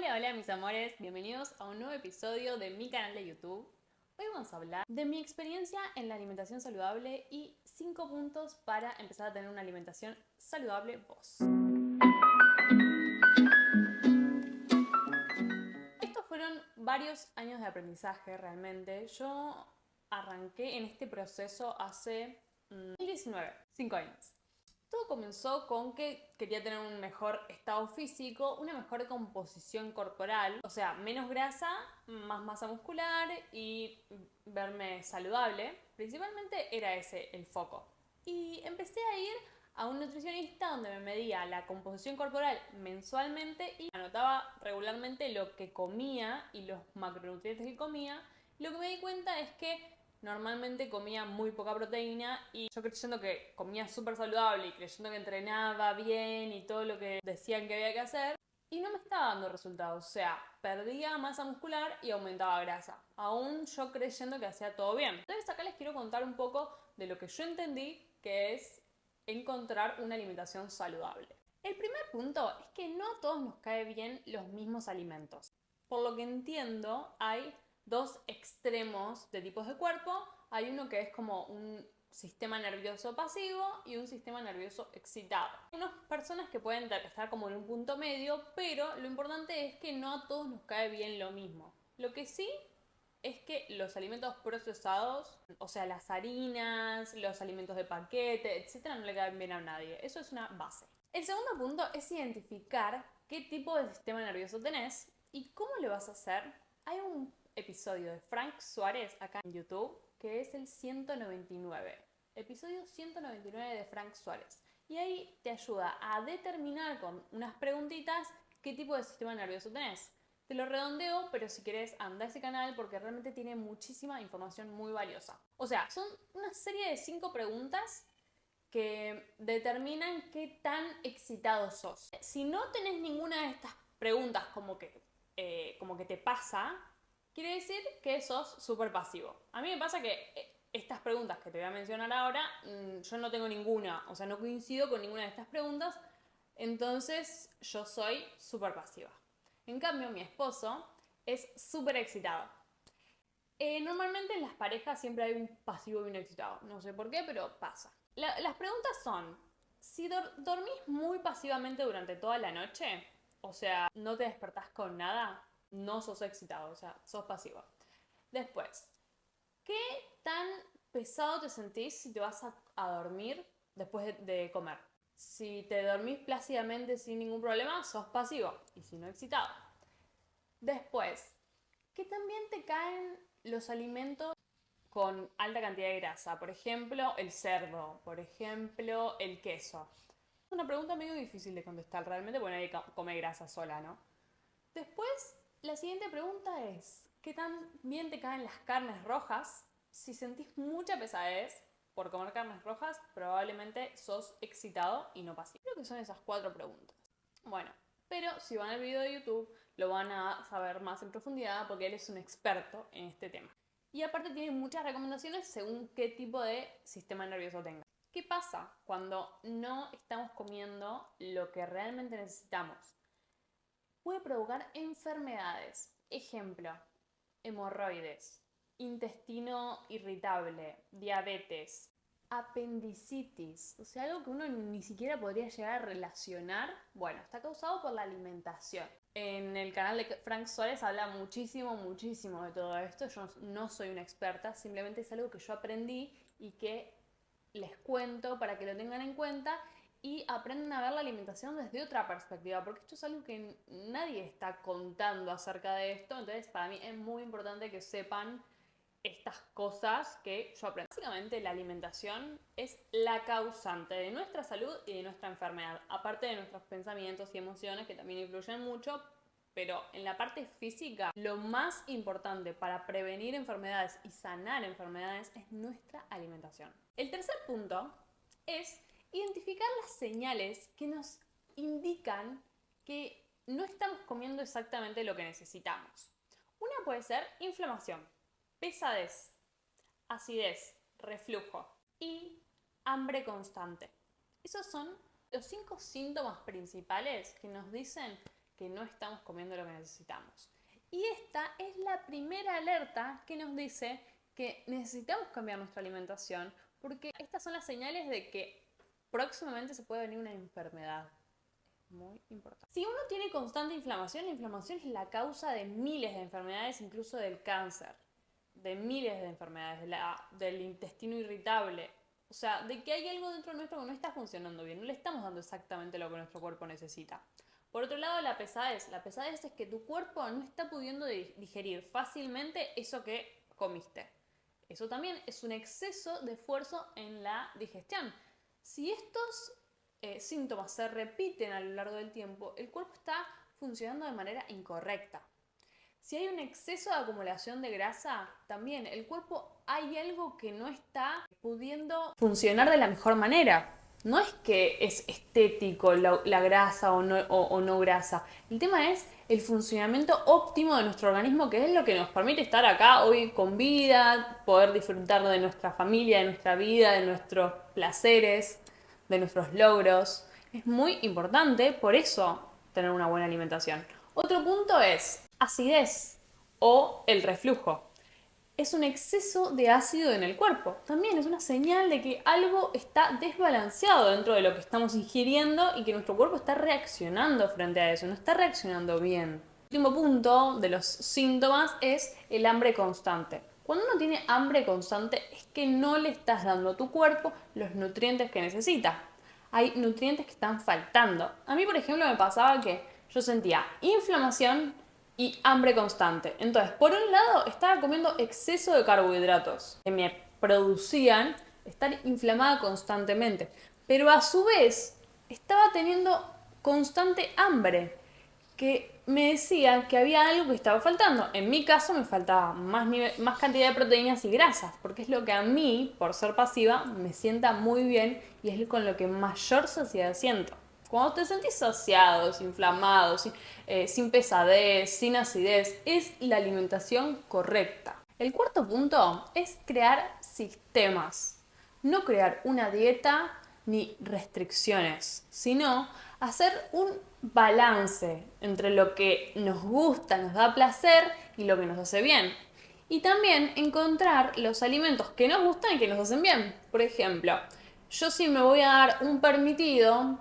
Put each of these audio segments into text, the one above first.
Hola, hola mis amores, bienvenidos a un nuevo episodio de mi canal de YouTube. Hoy vamos a hablar de mi experiencia en la alimentación saludable y 5 puntos para empezar a tener una alimentación saludable vos. Estos fueron varios años de aprendizaje realmente. Yo arranqué en este proceso hace 2019, 5 años. Todo comenzó con que quería tener un mejor estado físico, una mejor composición corporal, o sea, menos grasa, más masa muscular y verme saludable. Principalmente era ese el foco. Y empecé a ir a un nutricionista donde me medía la composición corporal mensualmente y anotaba regularmente lo que comía y los macronutrientes que comía. Lo que me di cuenta es que normalmente comía muy poca proteína y yo creyendo que comía súper saludable y creyendo que entrenaba bien y todo lo que decían que había que hacer, y no me estaba dando resultados. O sea, perdía masa muscular y aumentaba grasa, aún yo creyendo que hacía todo bien. Entonces acá les quiero contar un poco de lo que yo entendí que es encontrar una alimentación saludable. El primer punto es que no a todos nos cae bien los mismos alimentos. Por lo que entiendo, hay dos extremos de tipos de cuerpo. Hay uno que es como un sistema nervioso pasivo y un sistema nervioso excitado. Hay unas personas que pueden estar como en un punto medio, pero lo importante es que no a todos nos cae bien lo mismo. Lo que sí es que los alimentos procesados, o sea, las harinas, los alimentos de paquete, etcétera, no le caen bien a nadie. Eso es una base. El segundo punto es identificar qué tipo de sistema nervioso tenés y cómo le vas a hacer. Hay un episodio de Frank Suárez acá en YouTube que es el 199. Episodio 199 de Frank Suárez. Y ahí te ayuda a determinar con unas preguntitas qué tipo de sistema nervioso tenés. Te lo redondeo, pero si querés anda a ese canal porque realmente tiene muchísima información muy valiosa. O sea, son una serie de 5 preguntas que determinan qué tan excitado sos. Si no tenés ninguna de estas preguntas como que te pasa, quiere decir que sos súper pasivo. A mí me pasa que estas preguntas que te voy a mencionar ahora, yo no tengo ninguna, o sea, no coincido con ninguna de estas preguntas, entonces yo soy súper pasiva. En cambio, mi esposo es súper excitado. Normalmente en las parejas siempre hay un pasivo y un excitado. No sé por qué, pero pasa. Las preguntas son, si dormís muy pasivamente durante toda la noche, o sea, no te despertás con nada, no sos excitado, o sea, sos pasivo. Después, ¿qué tan pesado te sentís si te vas a dormir después de comer? Si te dormís plácidamente sin ningún problema, sos pasivo y si no excitado. Después, ¿qué también te caen los alimentos con alta cantidad de grasa? Por ejemplo, el cerdo, por ejemplo, el queso. Es una pregunta medio difícil de contestar realmente porque nadie come grasa sola, ¿no? Después, la siguiente pregunta es, ¿qué tan bien te caen las carnes rojas? Si sentís mucha pesadez por comer carnes rojas, probablemente sos excitado y no pasivo. Creo que son esas 4 preguntas. Bueno, pero si van al video de YouTube lo van a saber más en profundidad porque él es un experto en este tema. Y aparte tiene muchas recomendaciones según qué tipo de sistema nervioso tenga. ¿Qué pasa cuando no estamos comiendo lo que realmente necesitamos? Puede provocar enfermedades. Ejemplo, hemorroides, intestino irritable, diabetes, apendicitis, o sea, algo que uno ni siquiera podría llegar a relacionar. Bueno, está causado por la alimentación. En el canal de Frank Suárez habla muchísimo de todo esto. Yo no soy una experta, simplemente es algo que yo aprendí y que les cuento para que lo tengan en cuenta y aprendan a ver la alimentación desde otra perspectiva, porque esto es algo que nadie está contando acerca de esto. Entonces para mí es muy importante que sepan estas cosas que yo aprendí. Básicamente la alimentación es la causante de nuestra salud y de nuestra enfermedad, aparte de nuestros pensamientos y emociones que también influyen mucho, pero en la parte física lo más importante para prevenir enfermedades y sanar enfermedades es nuestra alimentación. El tercer punto es identificar las señales que nos indican que no estamos comiendo exactamente lo que necesitamos. Una puede ser inflamación, pesadez, acidez, reflujo y hambre constante. Esos son los 5 síntomas principales que nos dicen que no estamos comiendo lo que necesitamos. Y esta es la primera alerta que nos dice que necesitamos cambiar nuestra alimentación, porque estas son las señales de que próximamente se puede venir una enfermedad. Muy importante. Si uno tiene constante inflamación, la inflamación es la causa de miles de enfermedades, incluso del cáncer, de miles de enfermedades, del intestino irritable. O sea, de que hay algo dentro nuestro que no está funcionando bien, no le estamos dando exactamente lo que nuestro cuerpo necesita. Por otro lado, la pesadez. La pesadez es que tu cuerpo no está pudiendo digerir fácilmente eso que comiste. Eso también es un exceso de esfuerzo en la digestión. Si estos síntomas se repiten a lo largo del tiempo, el cuerpo está funcionando de manera incorrecta. Si hay un exceso de acumulación de grasa, también el cuerpo hay algo que no está pudiendo funcionar de la mejor manera. No es que es estético la grasa o no grasa. El tema es el funcionamiento óptimo de nuestro organismo, que es lo que nos permite estar acá hoy con vida, poder disfrutar de nuestra familia, de nuestra vida, de nuestros placeres, de nuestros logros. Es muy importante, por eso, tener una buena alimentación. Otro punto es acidez o el reflujo. Es un exceso de ácido en el cuerpo. También es una señal de que algo está desbalanceado dentro de lo que estamos ingiriendo y que nuestro cuerpo está reaccionando frente a eso, no está reaccionando bien. El último punto de los síntomas es el hambre constante. Cuando uno tiene hambre constante es que no le estás dando a tu cuerpo los nutrientes que necesita. Hay nutrientes que están faltando. A mí, por ejemplo, me pasaba que yo sentía inflamación y hambre constante. Entonces, por un lado, estaba comiendo exceso de carbohidratos que me producían estar inflamada constantemente. Pero a su vez, estaba teniendo constante hambre, que me decía que había algo que estaba faltando. En mi caso, me faltaba más cantidad de proteínas y grasas, porque es lo que a mí, por ser pasiva, me sienta muy bien y es con lo que mayor saciedad siento. Cuando te sentís saciado, inflamado, sin pesadez, sin acidez, es la alimentación correcta. El cuarto punto es crear sistemas. No crear una dieta ni restricciones, sino hacer un balance entre lo que nos gusta, nos da placer y lo que nos hace bien. Y también encontrar los alimentos que nos gustan y que nos hacen bien. Por ejemplo, yo si me voy a dar un permitido,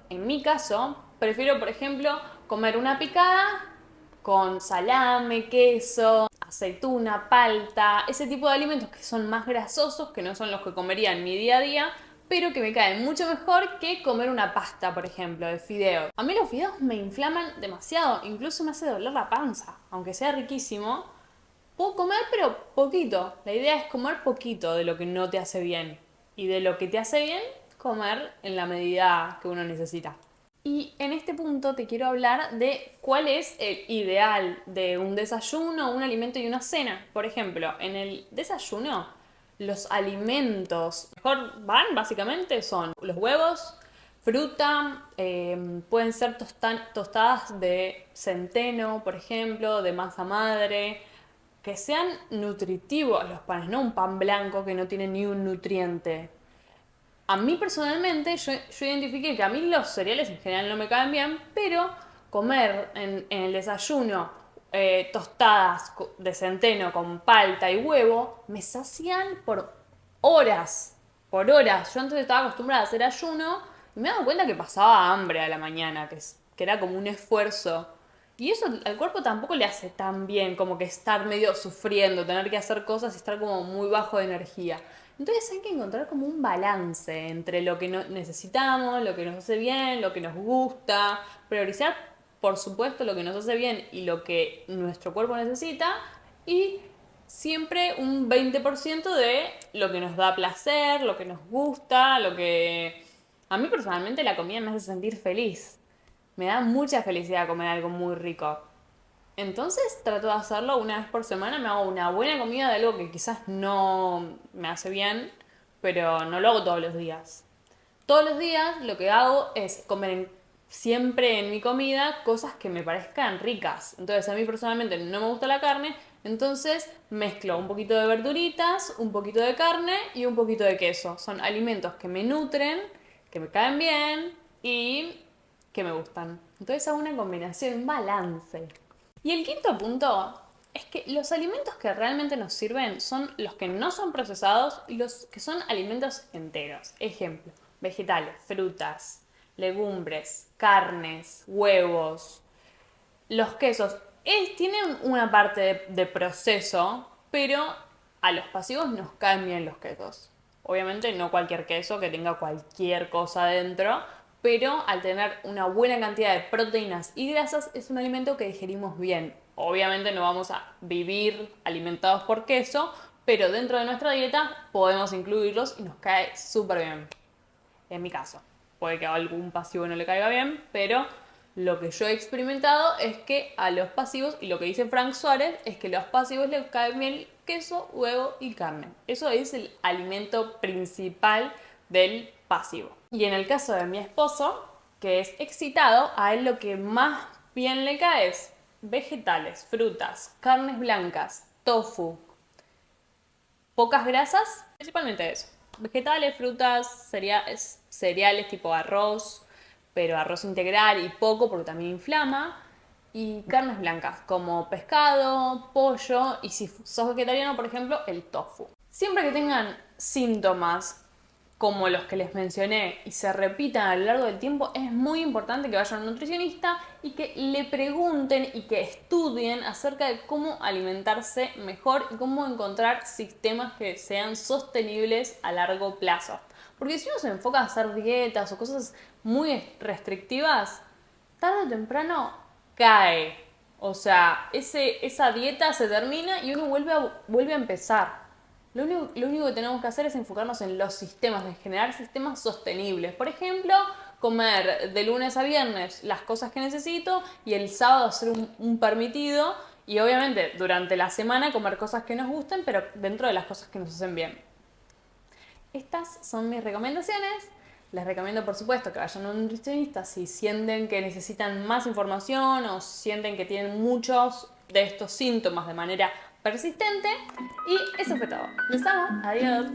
en mi caso, prefiero, por ejemplo, comer una picada con salame, queso, aceituna, palta, ese tipo de alimentos que son más grasosos, que no son los que comería en mi día a día, pero que me caen mucho mejor que comer una pasta, por ejemplo, de fideos. A mí los fideos me inflaman demasiado, incluso me hace doler la panza, aunque sea riquísimo. Puedo comer, pero poquito. La idea es comer poquito de lo que no te hace bien. Y de lo que te hace bien, comer en la medida que uno necesita. Y en este punto te quiero hablar de cuál es el ideal de un desayuno, un alimento y una cena. Por ejemplo, en el desayuno, los alimentos mejor van básicamente son los huevos, fruta, pueden ser tostadas de centeno, por ejemplo, de masa madre, que sean nutritivos los panes, no un pan blanco que no tiene ni un nutriente. A mí personalmente, yo identifiqué que a mí los cereales en general no me caen bien, pero comer en el desayuno tostadas de centeno con palta y huevo me sacian por horas, por horas. Yo antes estaba acostumbrada a hacer ayuno y me he dado cuenta que pasaba hambre a la mañana, que era como un esfuerzo. Y eso al cuerpo tampoco le hace tan bien, como que estar medio sufriendo, tener que hacer cosas y estar como muy bajo de energía. Entonces hay que encontrar como un balance entre lo que necesitamos, lo que nos hace bien, lo que nos gusta, priorizar por supuesto lo que nos hace bien y lo que nuestro cuerpo necesita y siempre un 20% de lo que nos da placer, lo que nos gusta, lo que... A mí personalmente la comida me hace sentir feliz. Me da mucha felicidad comer algo muy rico. Entonces trato de hacerlo una vez por semana, me hago una buena comida de algo que quizás no me hace bien, pero no lo hago todos los días. Todos los días lo que hago es comer siempre en mi comida cosas que me parezcan ricas. Entonces a mí personalmente no me gusta la carne, entonces mezclo un poquito de verduritas, un poquito de carne y un poquito de queso. Son alimentos que me nutren, que me caen bien y que me gustan. Entonces hago una combinación, un balance. Y el quinto punto es que los alimentos que realmente nos sirven son los que no son procesados y los que son alimentos enteros. Ejemplo, vegetales, frutas, legumbres, carnes, huevos, los quesos. Tienen una parte de proceso, pero a los pasivos nos caen bien los quesos. Obviamente no cualquier queso que tenga cualquier cosa dentro, pero al tener una buena cantidad de proteínas y grasas es un alimento que digerimos bien. Obviamente no vamos a vivir alimentados por queso, pero dentro de nuestra dieta podemos incluirlos y nos cae súper bien. En mi caso, puede que a algún pasivo no le caiga bien, pero lo que yo he experimentado es que a los pasivos, y lo que dice Frank Suárez, es que a los pasivos les cae bien queso, huevo y carne. Eso es el alimento principal del pasivo. Y en el caso de mi esposo, que es excitado, a él lo que más bien le cae es vegetales, frutas, carnes blancas, tofu, pocas grasas, principalmente eso. Vegetales, frutas, cereales tipo arroz, pero arroz integral y poco porque también inflama. Y carnes blancas como pescado, pollo y si sos vegetariano, por ejemplo, el tofu. Siempre que tengan síntomas como los que les mencioné y se repitan a lo largo del tiempo, es muy importante que vayan a un nutricionista y que le pregunten y que estudien acerca de cómo alimentarse mejor y cómo encontrar sistemas que sean sostenibles a largo plazo. Porque si uno se enfoca a hacer dietas o cosas muy restrictivas, tarde o temprano cae. O sea, esa dieta se termina y uno vuelve a empezar. Lo único que tenemos que hacer es enfocarnos en los sistemas, en generar sistemas sostenibles. Por ejemplo, comer de lunes a viernes las cosas que necesito y el sábado hacer un permitido y obviamente durante la semana comer cosas que nos gusten, pero dentro de las cosas que nos hacen bien. Estas son mis recomendaciones. Les recomiendo, por supuesto, que vayan a un nutricionista si sienten que necesitan más información o sienten que tienen muchos de estos síntomas de manera persistente. Y eso fue todo. Les amo. Adiós.